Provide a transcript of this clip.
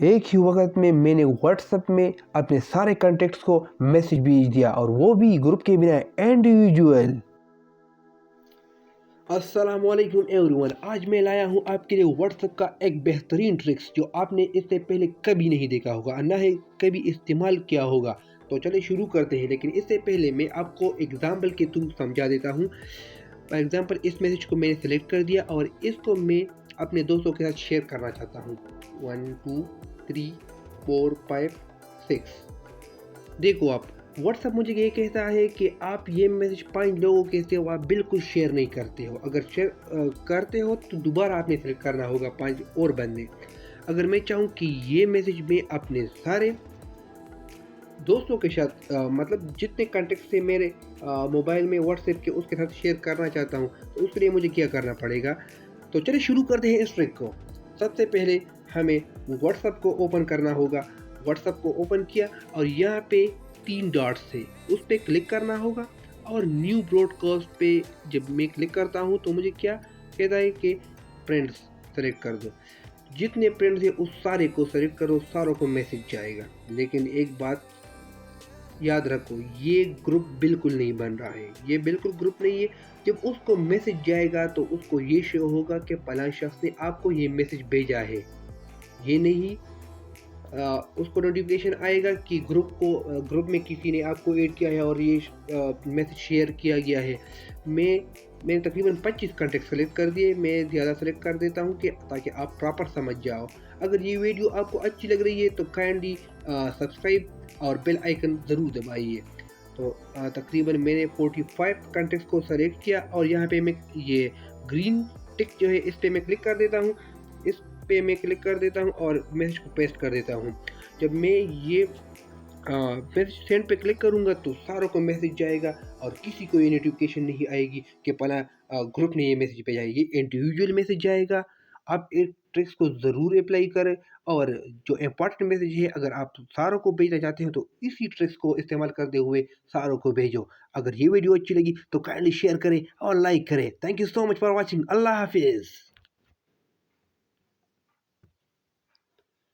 एक ही वक्त में मैंने व्हाट्सएप में अपने सारे कॉन्टेक्ट्स को मैसेज भेज दिया, और वो भी ग्रुप के बिना, इंडिविजुअल। अस्सलामुअलैकुम एवरीवन, आज मैं लाया हूँ आपके लिए व्हाट्सएप का एक बेहतरीन ट्रिक्स जो आपने इससे पहले कभी नहीं देखा होगा, ना ही कभी इस्तेमाल किया होगा। तो चलिए शुरू करते हैं, लेकिन इससे पहले मैं आपको एग्जाम्पल के थ्रू समझा देता हूँ। फॉर एग्जाम्पल, इस मैसेज को मैंने सेलेक्ट कर दिया और इसको मैं अपने दोस्तों के साथ शेयर करना चाहता हूँ। 1 2 3 4 5 6। देखो, आप व्हाट्सएप मुझे ये कहता है कि आप ये मैसेज 5 लोगों के से आप बिल्कुल शेयर नहीं करते हो। अगर शेयर करते हो तो दोबारा आपने सेलेक्ट करना होगा 5 और बंदे। अगर मैं चाहूँ कि ये मैसेज मैं अपने सारे दोस्तों के साथ मतलब जितने कॉन्टेक्ट से मेरे मोबाइल में व्हाट्सएप के उसके साथ शेयर करना चाहता हूँ, तो उसके लिए मुझे क्या करना पड़ेगा। तो चलिए शुरू करते हैं इस ट्रिक को। सबसे पहले हमें व्हाट्सएप को ओपन करना होगा। व्हाट्सएप को ओपन किया और यहाँ पे 3 डॉट्स है, उस पर क्लिक करना होगा और न्यू ब्रॉडकास्ट पे जब मैं क्लिक करता हूँ तो मुझे क्या कहता है कि फ्रेंड्स सेलेक्ट कर दो। जितने फ्रेंड्स है उस सारे को सेलेक्ट करो, सारों को मैसेज जाएगा। लेकिन एक बात याद रखो, ये ग्रुप बिल्कुल नहीं बन रहा है, ये बिल्कुल ग्रुप नहीं है। जब उसको मैसेज जाएगा तो उसको ये शो होगा कि फलां शख्स ने आपको ये मैसेज भेजा है, ये नहीं उसको नोटिफिकेशन आएगा कि ग्रुप में किसी ने आपको ऐड किया है और ये मैसेज शेयर किया गया है। मैंने तकरीबन 25 कॉन्टेक्ट सेलेक्ट कर दिए, मैं ज़्यादा सेलेक्ट कर देता हूँ कि ताकि आप प्रॉपर समझ जाओ। अगर ये वीडियो आपको अच्छी लग रही है तो काइंडली सब्सक्राइब और बेल आइकन ज़रूर दबाइए। तो तकरीबन मैंने 45 कॉन्टेक्ट्स को सेलेक्ट किया और यहाँ पे मैं ये ग्रीन टिक जो है इस पर मैं क्लिक कर देता हूँ। इस पे मैं क्लिक कर देता हूँ और मैसेज को पेस्ट कर देता हूँ। जब मैं ये मैसेज सेंड पे क्लिक करूँगा तो सारों को मैसेज जाएगा और किसी को ये नोटिफिकेशन नहीं आएगी कि फला ग्रुप ने ये मैसेज भेजा है। ये इंडिविजुअल मैसेज जाएगा। आप एक ट्रिक्स को ज़रूर अप्लाई करें, और जो इम्पॉर्टेंट मैसेज है अगर आप सारों को भेजना चाहते हो तो इसी ट्रिक्स को इस्तेमाल करते हुए सारों को भेजो। अगर ये वीडियो अच्छी लगी तो काइंडली शेयर करें और लाइक करें। Thank you so much for watching. अल्लाह हाफिज़।